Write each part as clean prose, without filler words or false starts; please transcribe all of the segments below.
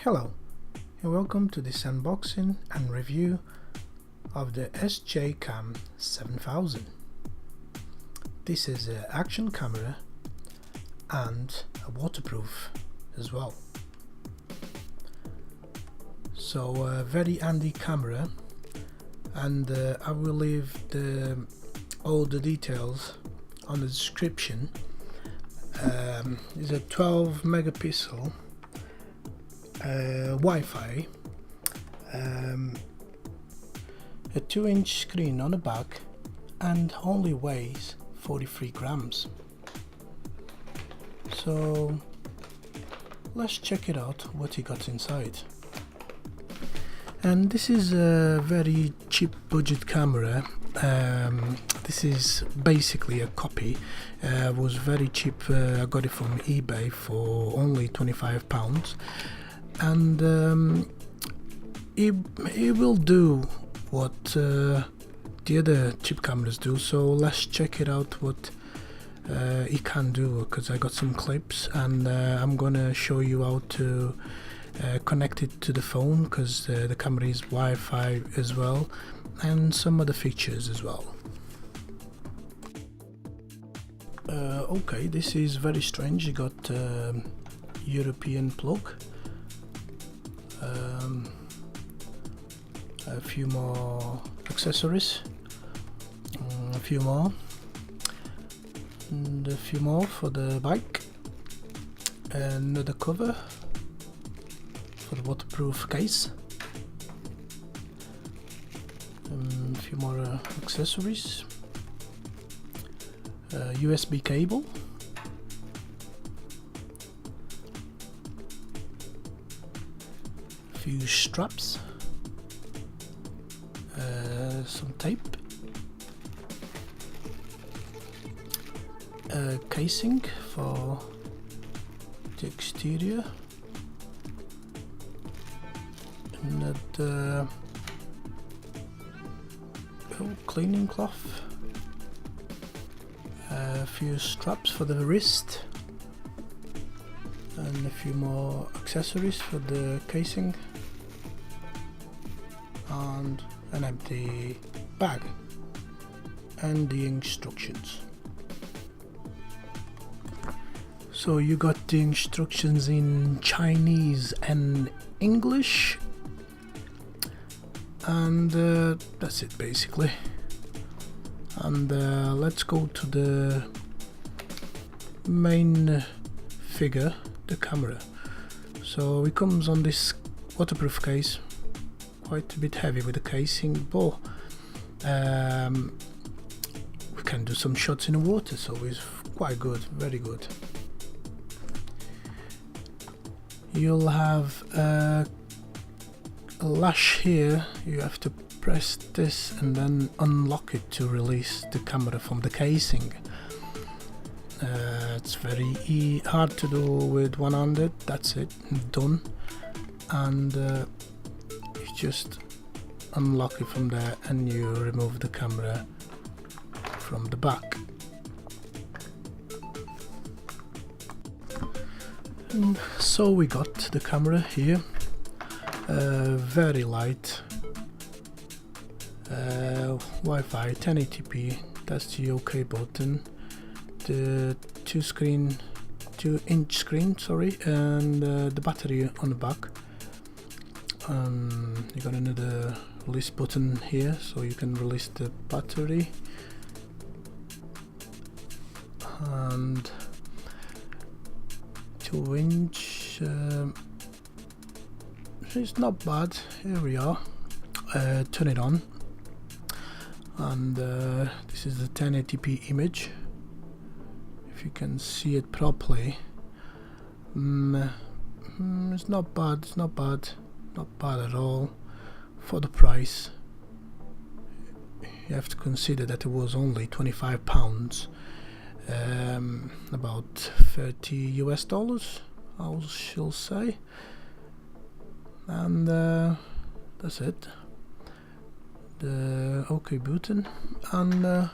Hello and welcome to this unboxing and review of the Sjcam 7000. This is an action camera and a waterproof as well. So a very handy camera, and I will leave all the details on the description. It's a 12 megapixel Wi-Fi, a 2-inch screen on the back, and only weighs 43 grams. So let's check it out, what you got inside. And this is a very cheap budget camera. This is basically a copy. It was very cheap. I got it from eBay for only £25, and it will do what the other cheap cameras do. So let's check it out what it can do, because I got some clips, and I'm gonna show you how to connect it to the phone, because the camera is Wi-Fi as well, and some other features as well. Okay, this is very strange. You got European plug, a few more accessories, a few more, and a few more for the bike, another cover for the waterproof case, a few more accessories, USB cable, a few straps, some tape, a casing for the exterior, another cleaning cloth, a few straps for the wrist, and a few more accessories for the casing, and an empty bag, and the instructions. So you got the instructions in Chinese and English, and that's it basically. And let's go to the main figure, the camera. So it comes on this waterproof case, quite a bit heavy with the casing, but we can do some shots in the water, so it's quite good, very good. You'll have a latch here. You have to press this and then unlock it to release the camera from the casing. It's very hard to do with one-handed. That's it, done. And you just unlock it from there, and you remove the camera from the back. And so we got the camera here, very light, Wi-Fi 1080p, that's the OK button, the 2-inch screen, sorry, and the battery on the back. You got another release button here, so you can release the battery, and 2-inch, it's not bad. Here we are. Turn it on, and this is the 1080p image, if you can see it properly. It's not bad, it's not bad at all for the price. You have to consider that it was only £25, about $30 I shall say, and that's it, the OK button, and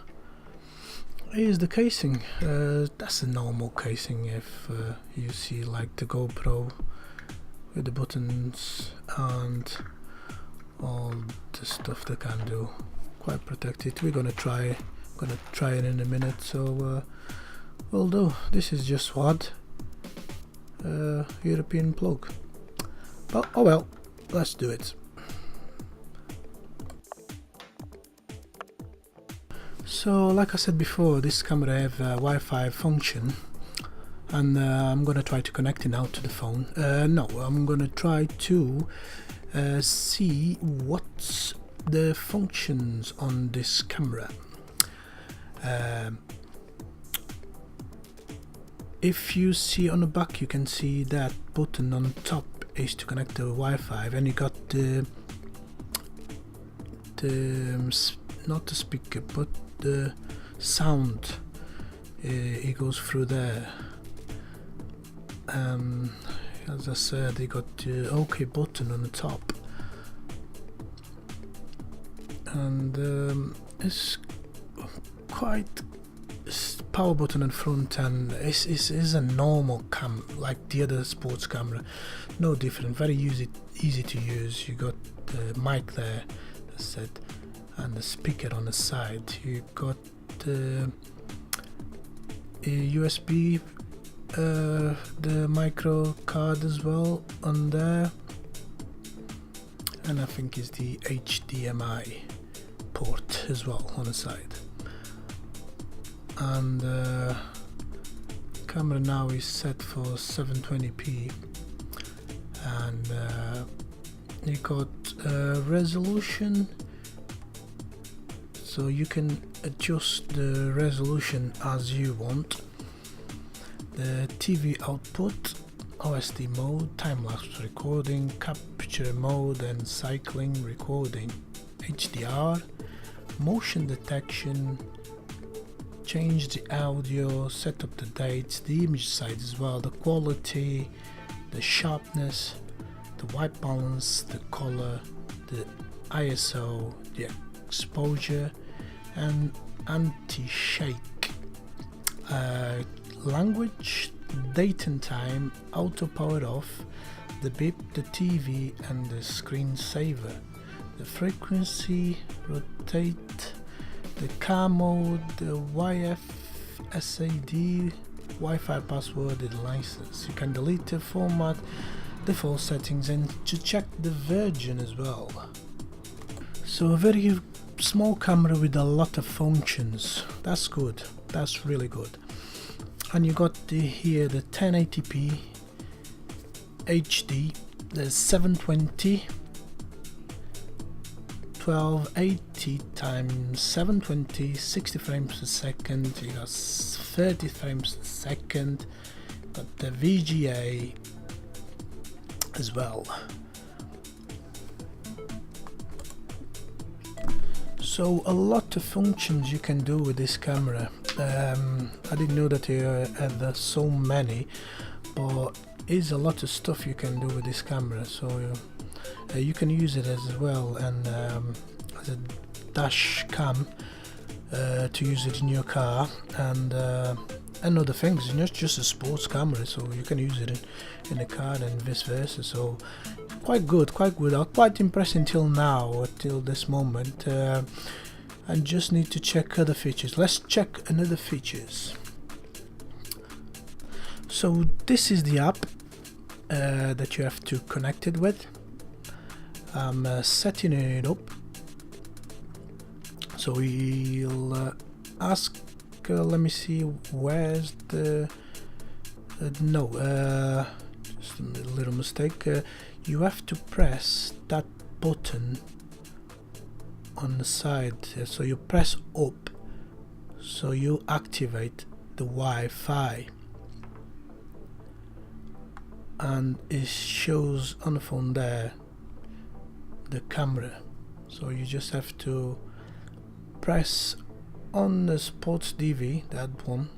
here's the casing. That's a normal casing. If you see like the GoPro with the buttons and all the stuff they can do. Quite protected. We're gonna try it in a minute, so we'll do. This is just what European plug, but oh well, let's do it. So like I said before, this camera have a Wi-Fi function, and I'm gonna try to connect it now to the phone. No, I'm gonna try to see what's the functions on this camera. If you see on the back, you can see that button on top is to connect to Wi-Fi. Then you got the not the speaker, but the sound. It goes through there. As I said, you got the OK button on the top, and it's quite power button in front, and is a normal cam like the other sports camera, no different, very easy to use. You got the mic there, as I said, and the speaker on the side. You got the USB, the micro card as well on there, and I think it's the HDMI port as well on the side. And camera now is set for 720p, and you got resolution, so you can adjust the resolution as you want. The TV output, OSD mode, time-lapse recording, capture mode and cycling recording, HDR, motion detection, change the audio, set up the dates, the image size as well, the quality, the sharpness, the white balance, the color, the ISO, the exposure, and anti-shake, language, date and time, auto power off, the beep, the TV and the screensaver, the frequency, rotate, the car mode, the YFSAD, Wi-Fi password, the license. You can delete the format, default settings, and to check the version as well. So a very small camera with a lot of functions. That's good. That's really good. And you got here the 1080p HD, the 720, 1280 times 720, 60 frames per second. You got 30 frames per second. Got the VGA as well. So a lot of functions you can do with this camera. I didn't know that there had so many, but is a lot of stuff you can do with this camera. So you can use it as well, and as a dash cam to use it in your car, and other things. It's not just a sports camera, so you can use it in a car and vice versa. So quite good. I'm quite impressed until now, till this moment. I just need to check other features. Let's check another features. So this is the app that you have to connect it with. I'm setting it up. So we'll ask, let me see, where's the no, just a little mistake. You have to press that button on the side, so you press up, so you activate the Wi-Fi, and it shows on the phone there the camera. So you just have to press on the sports DV, that one,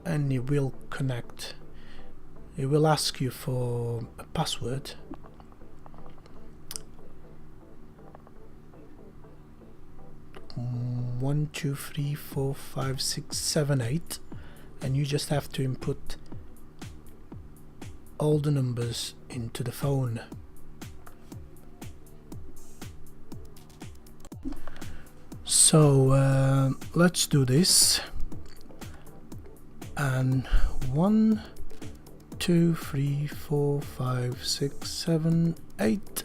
and it will connect. It will ask you for a password. One, 2, 3, 4, 5, 6, 7, 8, and you just have to input all the numbers into the phone. So let's do this. And 1, 2, 3, 4, 5, 6, 7, 8,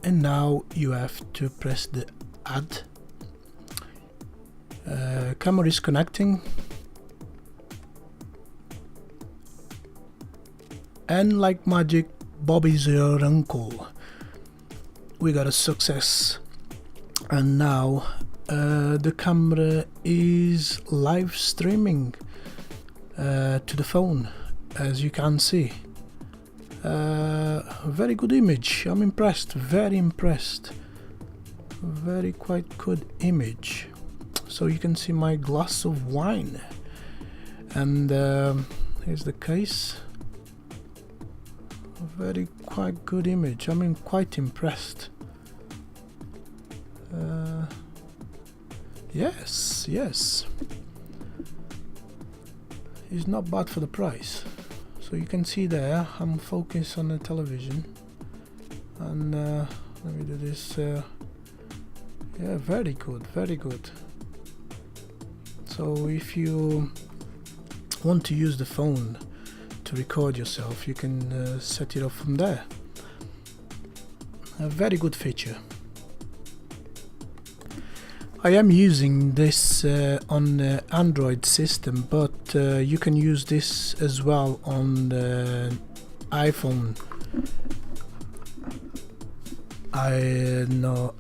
and now you have to press the add. Camera is connecting, and like magic, Bobby's your uncle. We got a success, and now the camera is live streaming to the phone, as you can see. Very good image. I'm impressed, very impressed. Very quite good image. So you can see my glass of wine, and here's the case. Very quite good image. I'm quite impressed. Yes, it's not bad for the price. So you can see there, I'm focused on the television, and let me do this. Yeah, very good, very good. So if you want to use the phone to record yourself, you can set it up from there. A very good feature. I am using this on the Android system, but you can use this as well on the iPhone.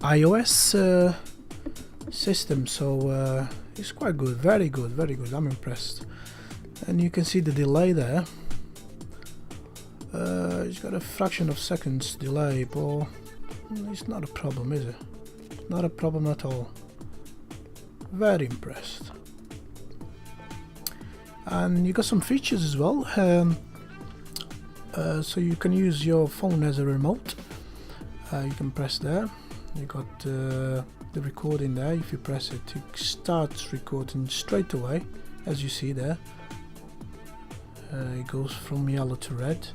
iOS system, so it's quite good, very good, very good. I'm impressed. And you can see the delay there. It's got a fraction of seconds delay, but it's not a problem, is it? Not a problem at all. Very impressed. And you got some features as well. So you can use your phone as a remote. You can press there. You got the recording there. If you press it, it starts recording straight away, as you see there. It goes from yellow to red.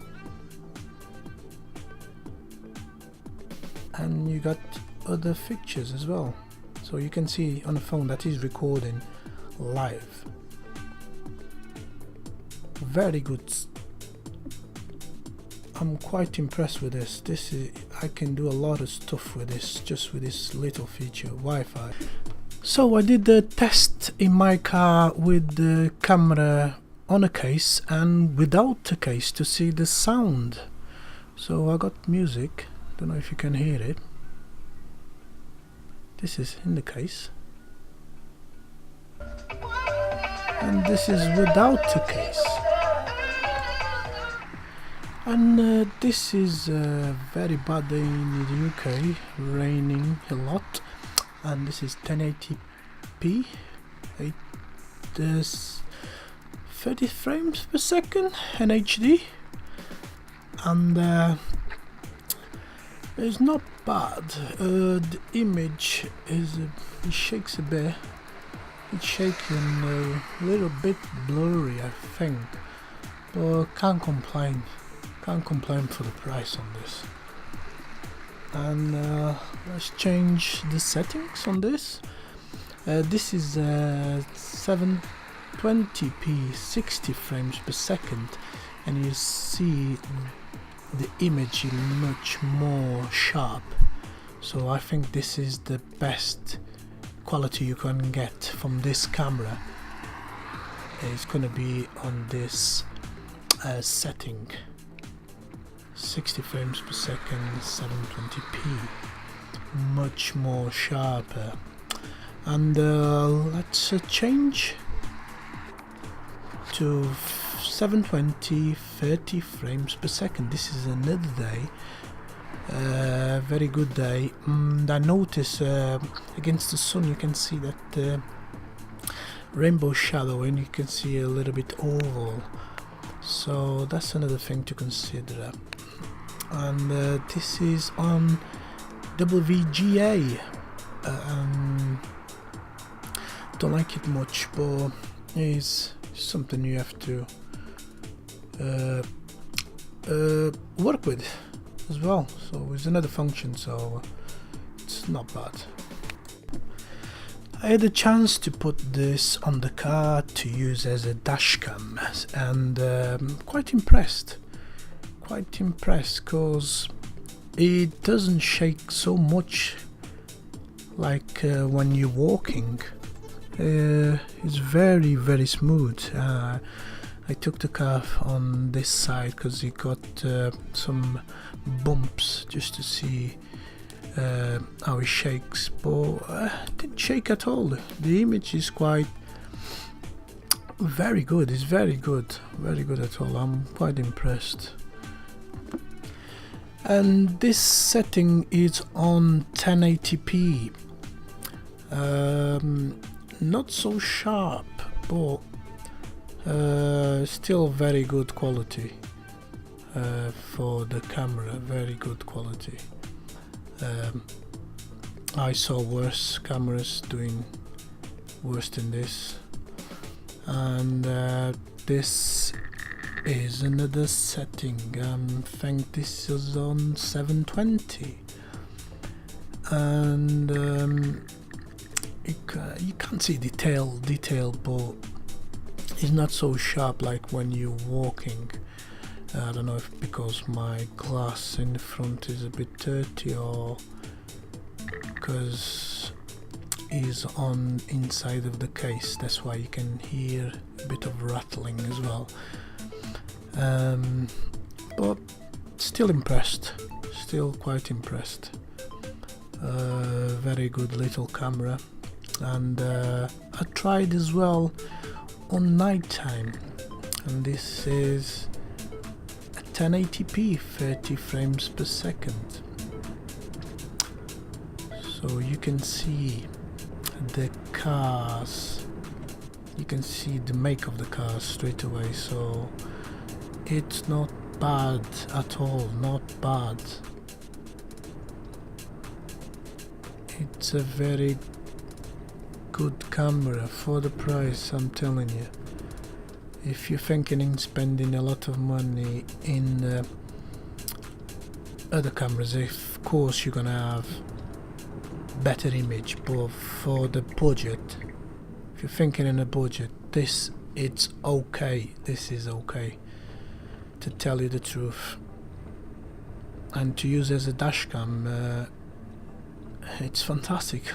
And you got other features as well. So you can see on the phone that is recording live. Very good. I'm quite impressed with this. I can do a lot of stuff with this, just with this little feature, Wi-Fi. So I did the test in my car with the camera on a case and without the case to see the sound. So I got music. Don't know if you can hear it. This is in the case, and this is without the case. And this is a very bad day in the UK, raining a lot, and this is 1080p, 30 frames per second, and HD, and it's not bad. The image is it shakes a bit. It's shaking a little bit blurry, I think, but can't complain. Can't complain for the price on this. And let's change the settings on this. This is 720p, 60 frames per second, and you see the image is much more sharp. So I think this is the best quality you can get from this camera. It's gonna be on this setting, 60 frames per second, 720p, much more sharper. And let's change to 720, 30 frames per second. This is another day, very good day. I notice against the sun you can see that rainbow shadow, and you can see a little bit oval, so that's another thing to consider. And this is on WGA. Don't like it much, but it's something you have to work with as well. So it's another function, so it's not bad. I had a chance to put this on the car to use as a dash cam, and quite impressed because it doesn't shake so much like when you're walking. It's very smooth. I took the car on this side because it got some bumps just to see how it shakes, but it didn't shake at all. The image is quite very good. It's very good at all. I'm quite impressed. And this setting is on 1080p. Not so sharp, but still very good quality for the camera. Very good quality. I saw worse cameras doing worse than this, and this is another setting. I think this is on 720, and you can't see detail, but it's not so sharp like when you're walking. I don't know if because my glass in the front is a bit dirty, or because it's on inside of the case, that's why you can hear a bit of rattling as well. But still impressed, still quite impressed. Very good little camera, and I tried as well on night time, and this is 1080p 30 frames per second, so you can see the cars, you can see the make of the cars straight away, so it's not bad at all, not bad. It's a very good camera for the price, I'm telling you. If you're thinking in spending a lot of money in other cameras, of course you're gonna have better image, but for the budget, if you're thinking in a budget, it's okay. This is okay, to tell you the truth. And to use as a dash cam, it's fantastic.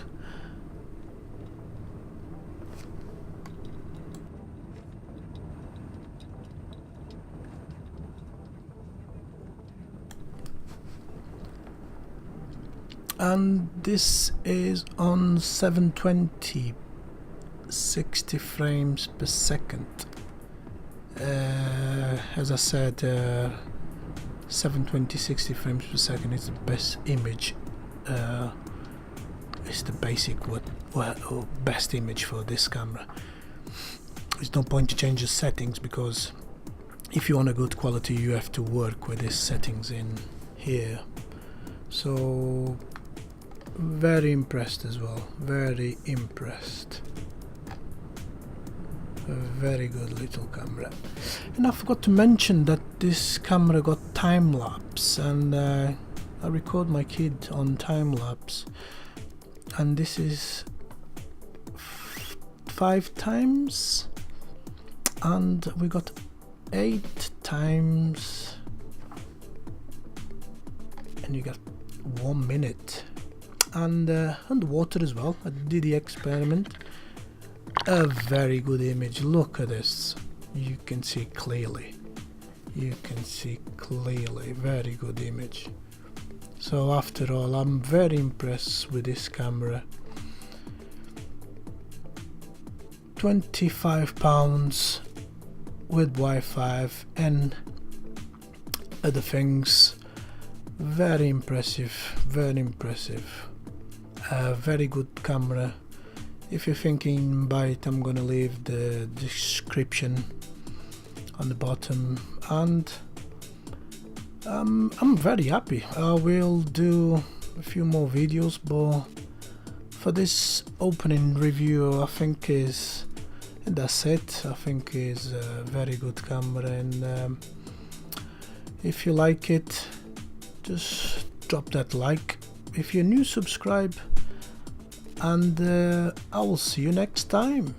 And this is on 720, 60 frames per second. As I said, 720, 60 frames per second is the best image. It's the basic best image for this camera. There's no point to change the settings, because if you want a good quality, you have to work with these settings in here. So very impressed as well, very impressed. A very good little camera. And I forgot to mention that this camera got time lapse, and I record my kid on time lapse, and this is 5 times, and we got 8 times, and you got 1 minute. And underwater as well, I did the experiment. A very good image. Look at this, you can see clearly, very good image. So after all, I'm very impressed with this camera. £25 with Wi-Fi and other things. Very impressive, very impressive. Very good camera. If you're thinking buy it, I'm gonna leave the description on the bottom, and I'm very happy. I will do a few more videos, but for this opening review, I think that's it. I think is a very good camera, and If you like it, just drop that like. If you're new, subscribe, and I will see you next time.